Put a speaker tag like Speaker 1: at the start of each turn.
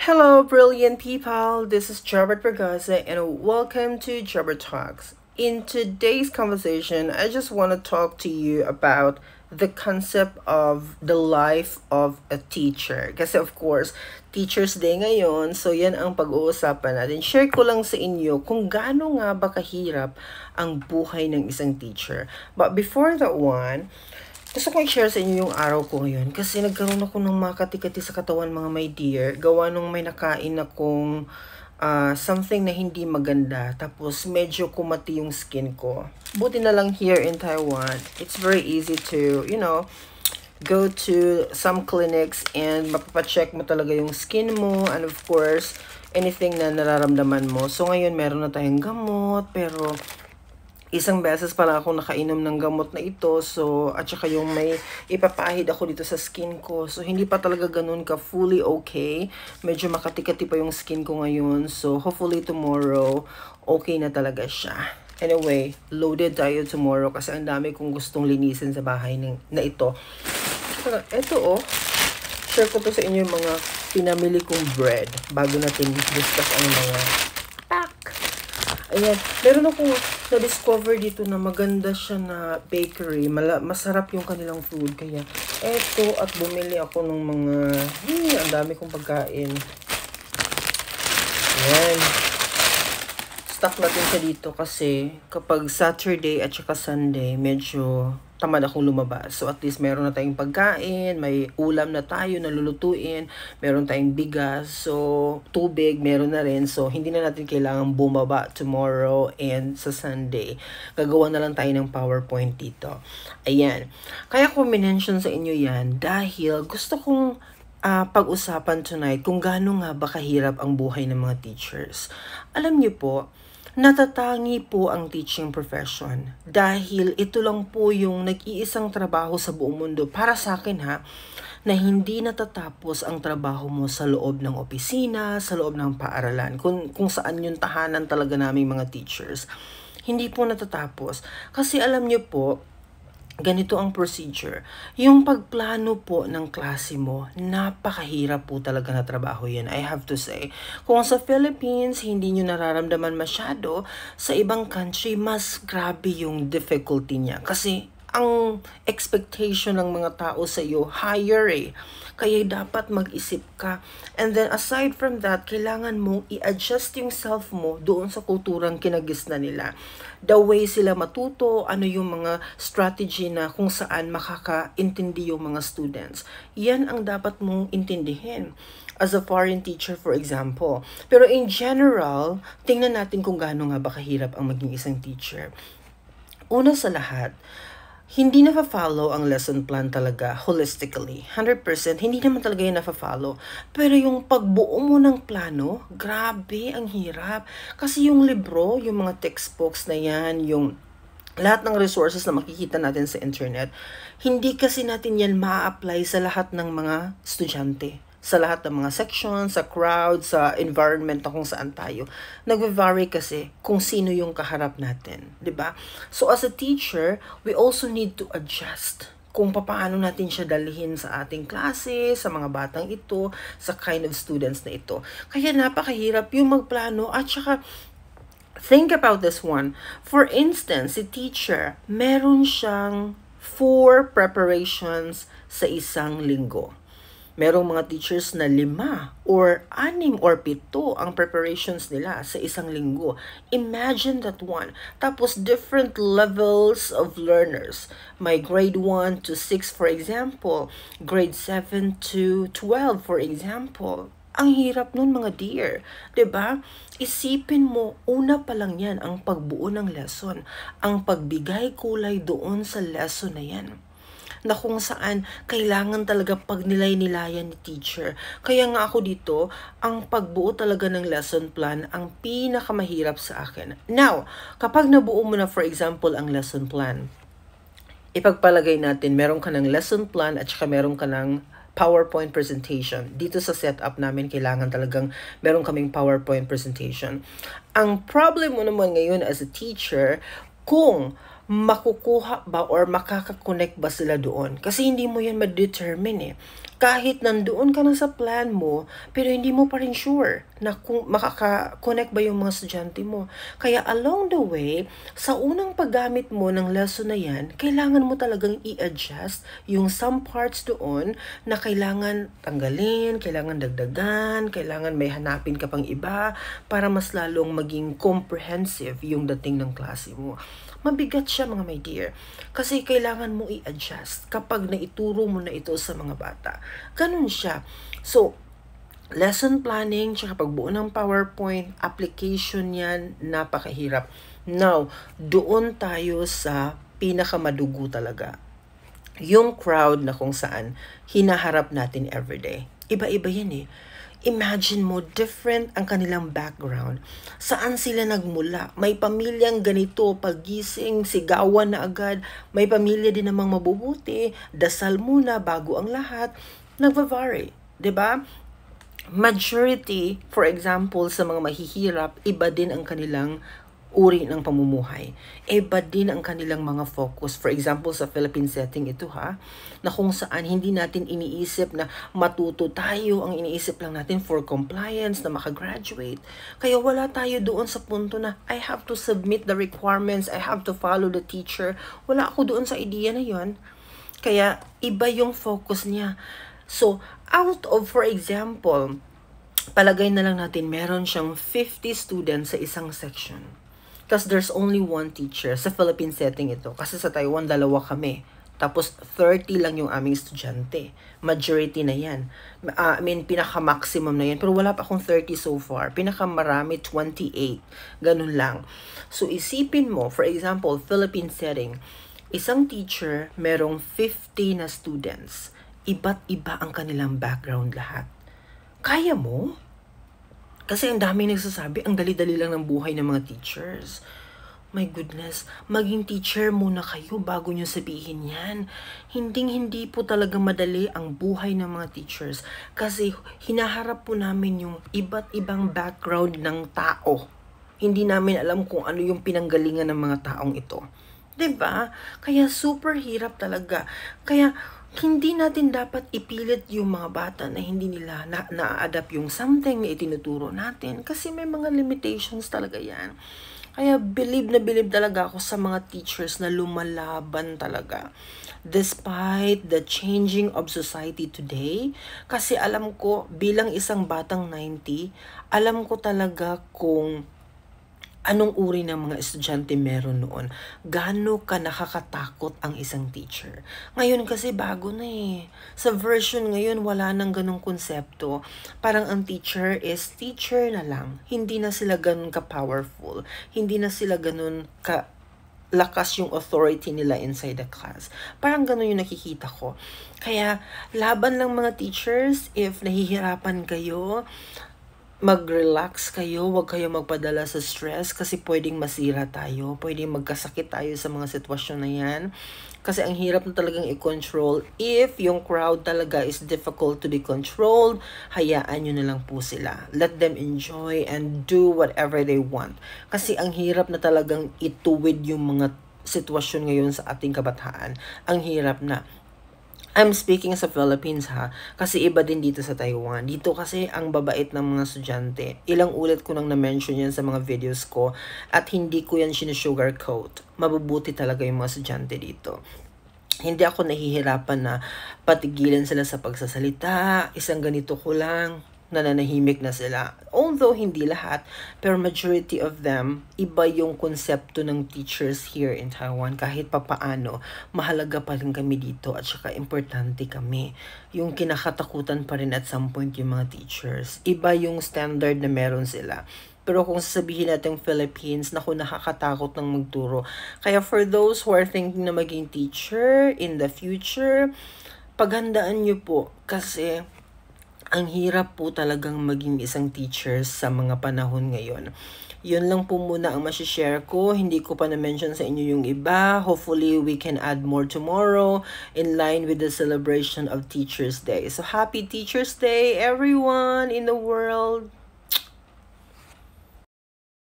Speaker 1: Hello, brilliant people. This is Jobert Bergaza, and welcome to Jobert Talks. In today's conversation, I just want to talk to you about the concept of the life of a teacher. Kasi of course, Teachers Day ngayon, so yan ang pag-uusapan natin. Share ko lang sa inyo kung gaano nga ba kahirap ang buhay ng isang teacher. But before that one, gusto kong i-share sa inyo yung araw ko ngayon kasi nagkaroon ako ng mga kati-kati sa katawan, mga my dear. Gawa nung may nakain akong something na hindi maganda. Tapos medyo kumati yung skin ko. Buti na lang here in Taiwan, it's very easy to, go to some clinics and mapapacheck mo talaga yung skin mo. And of course, anything na nararamdaman mo. So ngayon meron na tayong gamot, pero isang beses pala ako nakainom ng gamot na ito. So, at saka yung may ipapahid ako dito sa skin ko. So, hindi pa talaga ganun ka fully okay. Medyo makati-kati pa yung skin ko ngayon. So, hopefully tomorrow, okay na talaga siya. Anyway, loaded tayo tomorrow kasi ang dami kong gustong linisin sa bahay na ito. So, ito share ko to sa inyo yung mga pinamili kong bread bago natin discuss ang mga ayan, meron akong na-discover dito na maganda siya na bakery. Masarap yung kanilang food. Kaya, eto, at bumili ako ng mga, ang dami kong pagkain. Ayan. Stock natin siya dito kasi kapag Saturday at saka Sunday, medyo tamad akong lumabas. So at least meron na tayong pagkain, may ulam na tayo na lulutuin, meron tayong bigas, so tubig meron na rin. So hindi na natin kailangan bumaba tomorrow and sa Sunday. Gagawa na lang tayo ng PowerPoint dito. Ayan. Kaya ko minention sa inyo yan dahil gusto kong pag-usapan tonight kung gaano nga ba kahirap ang buhay ng mga teachers. Alam niyo po, natatangi po ang teaching profession dahil ito lang po yung nag-iisang trabaho sa buong mundo para sa akin na hindi natatapos ang trabaho mo sa loob ng opisina, sa loob ng paaralan, kung saan yung tahanan talaga naming mga teachers. Hindi po natatapos. Kasi alam niyo po, ganito ang procedure. Yung pagplano po ng klase mo, napakahirap po talaga na trabaho yan. I have to say. Kung sa Philippines, hindi nyo nararamdaman masyado, sa ibang country, mas grabe yung difficulty niya. Kasi ang expectation ng mga tao sa iyo higher Kaya dapat mag-isip ka. And then aside from that, kailangan mong i-adjust yung self mo doon sa kulturang kinagis na nila. The way sila matuto, ano yung mga strategy na kung saan makakaintindi yung mga students. Yan ang dapat mong intindihin as a foreign teacher, for example. Pero in general, tingnan natin kung gaano nga ba kahirap ang maging isang teacher. Una sa lahat, hindi na-follow ang lesson plan talaga holistically. 100%, hindi naman talaga yung na-follow. Pero yung pagbuo mo ng plano, grabe, ang hirap. Kasi yung libro, yung mga textbooks na yan, yung lahat ng resources na makikita natin sa internet, hindi kasi natin yan ma-apply sa lahat ng mga estudyante. Sa lahat ng mga section, sa crowd, sa environment na kung saan tayo. Nagve-vary kasi kung sino yung kaharap natin, 'di ba? So as a teacher, we also need to adjust kung paano natin siya dalhin sa ating klase, sa mga batang ito, sa kind of students na ito. Kaya napakahirap yung magplano at saka think about this one. For instance, si teacher, meron siyang 4 preparations sa isang linggo. Merong mga teachers na 5 or 6 or 7 ang preparations nila sa isang linggo. Imagine that one. Tapos different levels of learners. May grade 1 to 6 for example. Grade 7 to 12 for example. Ang hirap nun mga dear. 'Di ba? Isipin mo, una pa lang yan ang pagbuo ng lesson. Ang pagbigay kulay doon sa lesson na yan. Na kung saan kailangan talaga pagnilay-nilayan ni teacher. Kaya nga ako dito, ang pagbuo talaga ng lesson plan ang pinakamahirap sa akin. Now, kapag nabuo mo na for example ang lesson plan, ipagpalagay natin meron ka ng lesson plan at saka meron ka ng PowerPoint presentation. Dito sa setup namin, kailangan talagang meron kaming PowerPoint presentation. Ang problem mo naman ngayon as a teacher, kung makukuha ba or makakakonect ba sila doon? Kasi hindi mo yan ma-determine kahit nandoon ka na sa plan mo, pero hindi mo pa rin sure na kung makaka-connect ba yung mga estudyante mo. Kaya along the way, sa unang paggamit mo ng lesson na yan, kailangan mo talagang i-adjust yung some parts doon na kailangan tanggalin, kailangan dagdagan, kailangan may hanapin ka pang iba para mas lalong maging comprehensive yung dating ng klase mo. Mabigat siya mga my dear. Kasi kailangan mo i-adjust kapag naituro mo na ito sa mga bata. Ganun siya. So, lesson planning, tsaka pagbuo ng PowerPoint, application yan, napakahirap. Now, doon tayo sa pinakamadugo talaga. Yung crowd na kung saan hinaharap natin everyday. Iba-iba yan eh. Imagine mo, different ang kanilang background. Saan sila nagmula? May pamilyang ganito, pagising, sigawan na agad. May pamilya din namang mabubuti, dasal muna bago ang lahat. Nagva-vary, 'di ba? Majority, for example, sa mga mahihirap, iba din ang kanilang uri ng pamumuhay. Iba din ang kanilang mga focus. For example, sa Philippine setting ito na kung saan hindi natin iniisip na matuto tayo, ang iniisip lang natin for compliance, na makagraduate. Kaya wala tayo doon sa punto na I have to submit the requirements, I have to follow the teacher. Wala ako doon sa idea na yon. Kaya iba yung focus niya. So, out of, for example, palagay na lang natin meron siyang 50 students sa isang section. Because there's only one teacher sa Philippine setting ito. Kasi sa Taiwan, 2 kami. Tapos 30 lang yung aming estudyante. Majority na yan. Pinaka-maximum na yan. Pero wala pa akong 30 so far. Pinaka-marami, 28. Ganun lang. So isipin mo, for example, Philippine setting, isang teacher, merong 50 na students. Iba't iba ang kanilang background lahat. Kaya mo? Kasi ang dami nagsasabi, ang dali-dali lang ng buhay ng mga teachers. My goodness, maging teacher muna kayo bago nyo sabihin yan. Hindi po talaga madali ang buhay ng mga teachers. Kasi hinaharap po namin yung iba't ibang background ng tao. Hindi namin alam kung ano yung pinanggalingan ng mga taong ito. 'Di ba? Kaya super hirap talaga. Kaya hindi natin dapat ipilit yung mga bata na hindi nila na-adapt yung something na itinuturo natin kasi may mga limitations talaga yan. Kaya believe talaga ako sa mga teachers na lumalaban talaga. Despite the changing of society today, kasi alam ko bilang isang batang 90, alam ko talaga kung anong uri ng mga estudyante meron noon. Gaano ka nakakatakot ang isang teacher. Ngayon kasi bago na eh. Sa version ngayon, wala nang ganong konsepto. Parang ang teacher is teacher na lang. Hindi na sila ganun ka-powerful. Hindi na sila ganun lakas yung authority nila inside the class. Parang ganun yung nakikita ko. Kaya, laban lang mga teachers, if nahihirapan kayo, mag-relax kayo, huwag kayo magpadala sa stress kasi pwedeng masira tayo, pwedeng magkasakit tayo sa mga sitwasyon na yan. Kasi ang hirap na talagang i-control. If yung crowd talaga is difficult to be controlled, hayaan nyo na lang po sila. Let them enjoy and do whatever they want. Kasi ang hirap na talagang ituwid yung mga sitwasyon ngayon sa ating kabataan. Ang hirap na. I'm speaking sa Philippines kasi iba din dito sa Taiwan. Dito kasi ang babait ng mga estudyante. Ilang ulit ko nang na-mention yan sa mga videos ko at hindi ko yan sinusugarcoat. Mabubuti talaga yung mga estudyante dito. Hindi ako nahihirapan na patigilan sila sa pagsasalita. Isang ganito ko lang, nananahimik na sila. Although hindi lahat, pero majority of them, iba yung konsepto ng teachers here in Taiwan. Kahit papaano, mahalaga pa rin kami dito at saka importante kami. Yung kinakatakutan pa rin at some point yung mga teachers. Iba yung standard na meron sila. Pero kung sasabihin natin Philippines, naku, nakakatakot ng magturo. Kaya for those who are thinking na maging teacher in the future, paghandaan nyo po kasi ang hirap po talagang maging isang teacher sa mga panahon ngayon. Yun lang po muna ang masishare ko. Hindi ko pa na-mention sa inyo yung iba. Hopefully, we can add more tomorrow in line with the celebration of Teachers Day. So, happy Teachers Day, everyone in the world!